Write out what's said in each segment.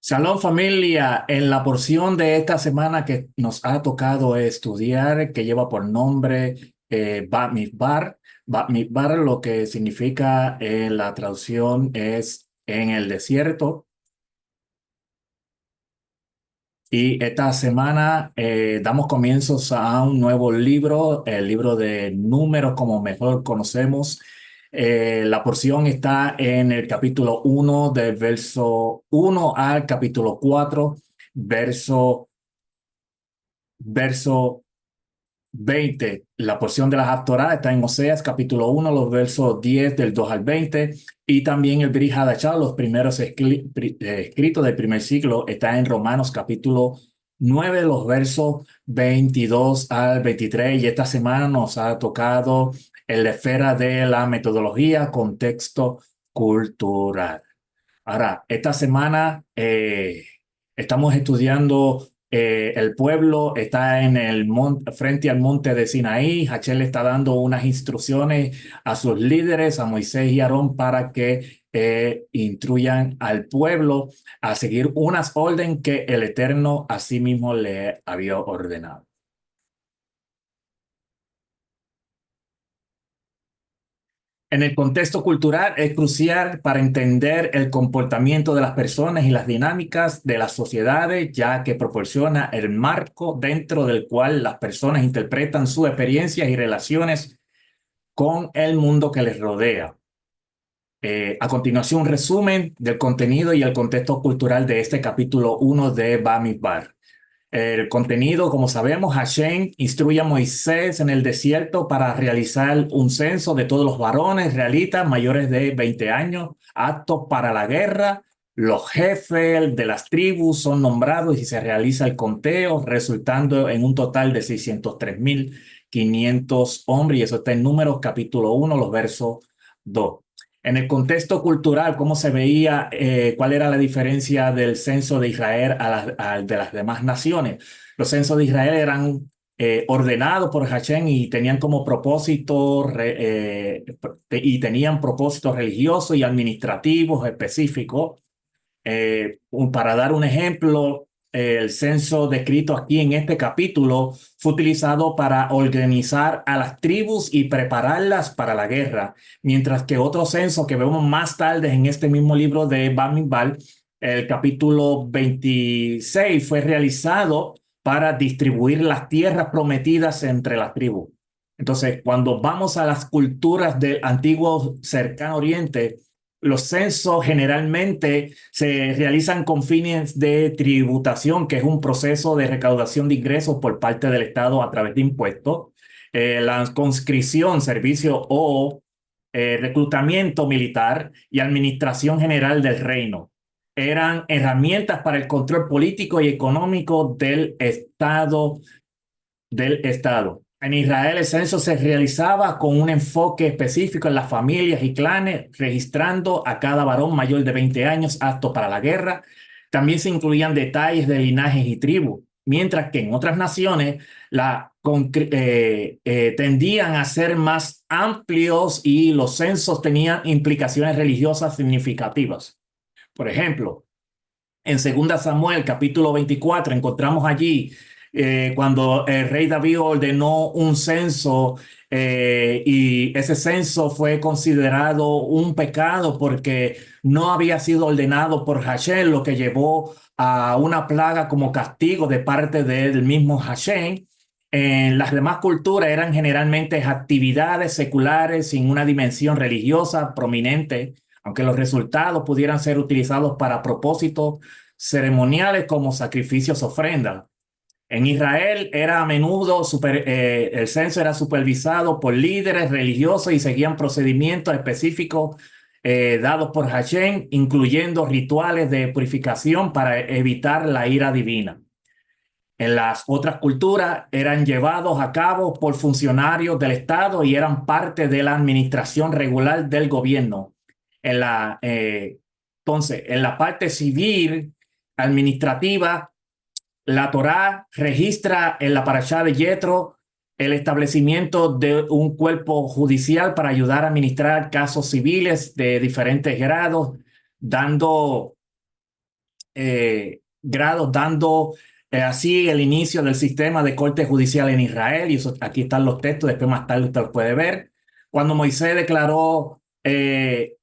Shalom familia, en la porción de esta semana que nos ha tocado estudiar, que lleva por nombre Bat Midbar. Bat Midbar lo que significa en la traducción es en el desierto. Y esta semana damos comienzos a un nuevo libro, el libro de Números, como mejor conocemos. La porción está en el capítulo 1, del verso 1 al capítulo 4, verso 20. La porción de las Haftorah está en Oseas, capítulo 1, los versos 10 del 2 al 20. Y también el Brit Hadashah, los primeros escritos del primer siglo, está en Romanos, capítulo 9, los versos 22 al 23. Y esta semana nos ha tocado en la esfera de la metodología, contexto cultural. Ahora, esta semana estamos estudiando el pueblo, está en el monte, frente al monte de Sinaí. Hachel le está dando unas instrucciones a sus líderes, a Moisés y Aarón, para que instruyan al pueblo a seguir unas órdenes que el Eterno a sí mismo le había ordenado. En el contexto cultural es crucial para entender el comportamiento de las personas y las dinámicas de las sociedades, ya que proporciona el marco dentro del cual las personas interpretan sus experiencias y relaciones con el mundo que les rodea. A continuación, un resumen del contenido y el contexto cultural de este capítulo 1 de Bamidbar. El contenido, como sabemos, Hashem instruye a Moisés en el desierto para realizar un censo de todos los varones israelitas mayores de 20 años, aptos para la guerra. Los jefes de las tribus son nombrados y se realiza el conteo, resultando en un total de 603.500 hombres, y eso está en Números capítulo 1, los versos 2. En el contexto cultural, ¿cómo se veía, cuál era la diferencia del censo de Israel al de las demás naciones? Los censos de Israel eran ordenados por Hashem y tenían como propósito y tenían propósitos religiosos y administrativos específicos. Para dar un ejemplo, el censo descrito aquí en este capítulo fue utilizado para organizar a las tribus y prepararlas para la guerra, mientras que otro censo que vemos más tarde en este mismo libro de Bamidbar, el capítulo 26, fue realizado para distribuir las tierras prometidas entre las tribus. Entonces, cuando vamos a las culturas del antiguo cercano oriente, los censos generalmente se realizan con fines de tributación, que es un proceso de recaudación de ingresos por parte del Estado a través de impuestos. La conscripción, servicio o reclutamiento militar y administración general del reino eran herramientas para el control político y económico del Estado. En Israel el censo se realizaba con un enfoque específico en las familias y clanes, registrando a cada varón mayor de 20 años apto para la guerra. También se incluían detalles de linajes y tribus, mientras que en otras naciones tendían a ser más amplios y los censos tenían implicaciones religiosas significativas. Por ejemplo, en 2 Samuel, capítulo 24, encontramos allí cuando el rey David ordenó un censo, y ese censo fue considerado un pecado porque no había sido ordenado por Hashem, lo que llevó a una plaga como castigo de parte del mismo Hashem. En las demás culturas eran generalmente actividades seculares sin una dimensión religiosa prominente, aunque los resultados pudieran ser utilizados para propósitos ceremoniales como sacrificios, ofrendas. En Israel era a menudo el censo era supervisado por líderes religiosos y seguían procedimientos específicos dados por Hashem, incluyendo rituales de purificación para evitar la ira divina. En las otras culturas eran llevados a cabo por funcionarios del Estado y eran parte de la administración regular del gobierno. En la, eh, entonces, en la parte civil administrativa, la Torá registra en la parashá de Yetro el establecimiento de un cuerpo judicial para ayudar a administrar casos civiles de diferentes grados, dando grados, dando así el inicio del sistema de corte judicial en Israel. Y eso, aquí están los textos, después más tarde usted los puede ver. Cuando Moisés declaró eh,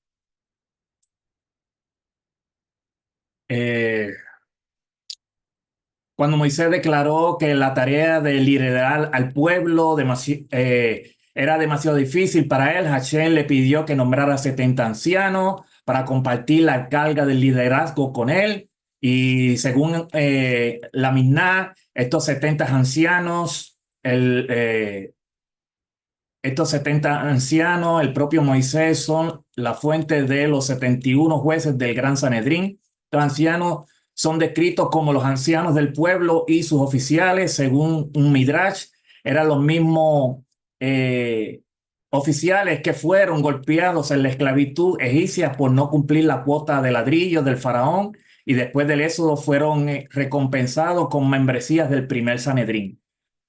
cuando Moisés declaró que la tarea de liderar al pueblo era demasiado difícil para él, Hashem le pidió que nombrara 70 ancianos para compartir la carga del liderazgo con él. Y según la Misná, estos 70 ancianos, el propio Moisés, son la fuente de los 71 jueces del Gran Sanedrín. Los ancianos son descritos como los ancianos del pueblo y sus oficiales, según un Midrash. Eran los mismos oficiales que fueron golpeados en la esclavitud egipcia por no cumplir la cuota de ladrillos del faraón, y después del éxodo fueron recompensados con membresías del primer Sanedrín.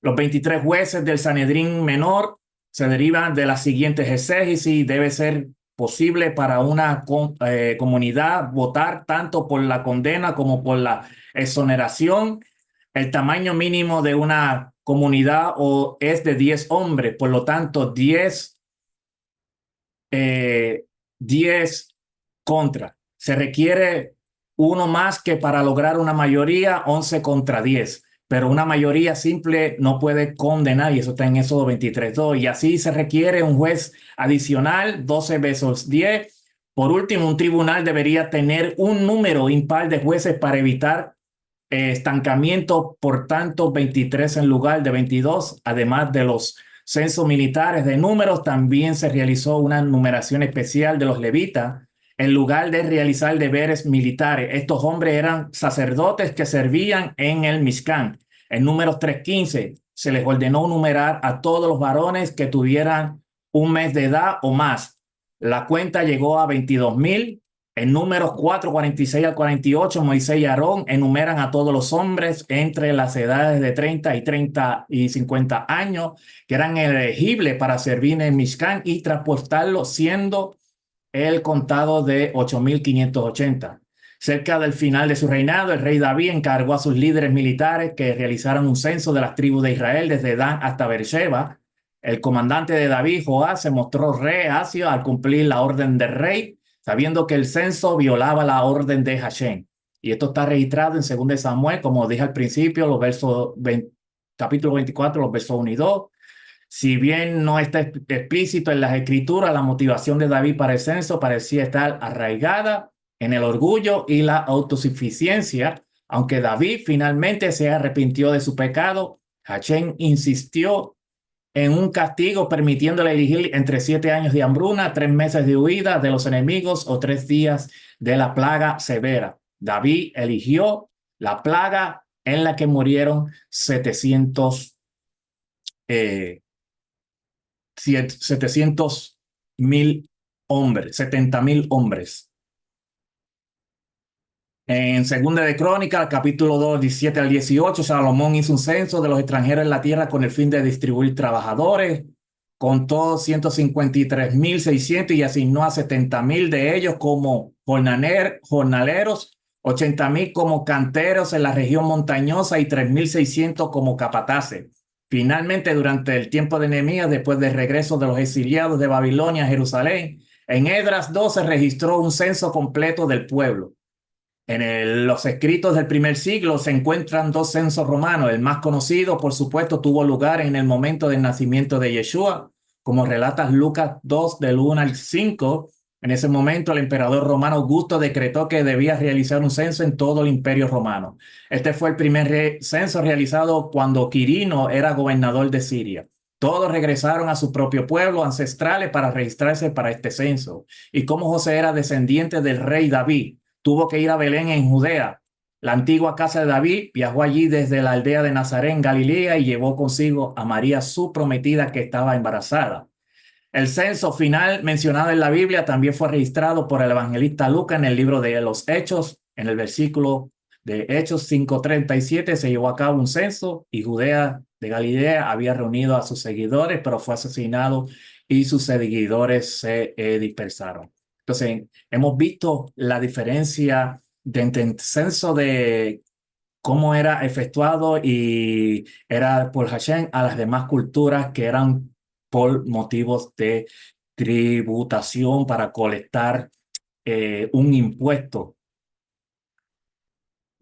Los 23 jueces del Sanedrín menor se derivan de las siguientes exégesis. Debe ser posible para una comunidad votar tanto por la condena como por la exoneración. El tamaño mínimo de una comunidad es de 10 hombres, por lo tanto 10 contra. Se requiere uno más que para lograr una mayoría, 11 contra 10. Pero una mayoría simple no puede condenar, y eso está en Éxodo 23:2. Y así se requiere un juez adicional, 12 versus 10. Por último, un tribunal debería tener un número impar de jueces para evitar estancamiento, por tanto 23 en lugar de 22. Además de los censos militares de números, también se realizó una numeración especial de los levitas en lugar de realizar deberes militares. Estos hombres eran sacerdotes que servían en el Mishkan. En Números 3:15 se les ordenó numerar a todos los varones que tuvieran un mes de edad o más. La cuenta llegó a 22,000. En Números 4:46 al 48, Moisés y Aarón enumeran a todos los hombres entre las edades de 30 y 50 años que eran elegibles para servir en el Mishkan y transportarlo, siendo el contado de 8,580. Cerca del final de su reinado, el rey David encargó a sus líderes militares que realizaran un censo de las tribus de Israel desde Dan hasta Beersheba. El comandante de David, Joás, se mostró reacio al cumplir la orden del rey, sabiendo que el censo violaba la orden de Hashem. Y esto está registrado en 2 Samuel, como dije al principio, los versos capítulo 24, los versos 1 y 2. Si bien no está explícito en las escrituras, la motivación de David para el censo parecía estar arraigada en el orgullo y la autosuficiencia. Aunque David finalmente se arrepintió de su pecado, Hashem insistió en un castigo, permitiéndole elegir entre 7 años de hambruna, 3 meses de huida de los enemigos o 3 días de la plaga severa. David eligió la plaga en la que murieron 700,000 hombres, 70,000 hombres. En Segunda de Crónicas, capítulo 2, 17 al 18, Salomón hizo un censo de los extranjeros en la tierra con el fin de distribuir trabajadores. Contó 153,600 y asignó a 70,000 de ellos como jornaleros, 80,000 como canteros en la región montañosa y 3,600 como capataces. Finalmente, durante el tiempo de Nehemías, después del regreso de los exiliados de Babilonia a Jerusalén, en Esdras 2 se registró un censo completo del pueblo. En los escritos del primer siglo se encuentran 2 censos romanos. El más conocido, por supuesto, tuvo lugar en el momento del nacimiento de Yeshua, como relata Lucas 2, del 1 al 5. En ese momento, el emperador romano Augusto decretó que debía realizar un censo en todo el imperio romano. Este fue el primer censo realizado cuando Quirino era gobernador de Siria. Todos regresaron a su propio pueblo ancestrales para registrarse para este censo. Y como José era descendiente del rey David, tuvo que ir a Belén en Judea. La antigua casa de David viajó allí desde la aldea de Nazaret en Galilea y llevó consigo a María, su prometida, que estaba embarazada. El censo final mencionado en la Biblia también fue registrado por el evangelista Lucas en el libro de los Hechos. En el versículo de Hechos 5:37 se llevó a cabo un censo y Judea de Galilea había reunido a sus seguidores, pero fue asesinado y sus seguidores se dispersaron. Entonces, hemos visto la diferencia de censo de cómo era efectuado y era por Hashem a las demás culturas que eran por motivos de tributación para colectar un impuesto.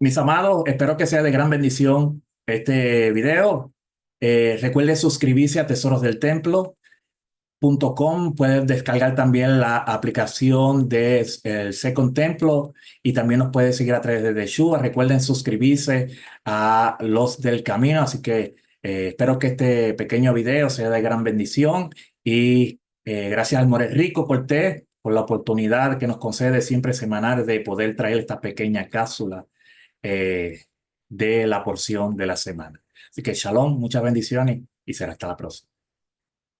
Mis amados, espero que sea de gran bendición este video. Recuerde suscribirse a tesorosdeltemplo.com. Puedes descargar también la aplicación de el Second Templo y también nos puedes seguir a través de Yeshua. Recuerden suscribirse a los del camino. Así que espero que este pequeño video sea de gran bendición y gracias al More Rico Cortés por la oportunidad que nos concede siempre semanal de poder traer esta pequeña cápsula eh, de la porción de la semana. Así que shalom, muchas bendiciones y será hasta la próxima.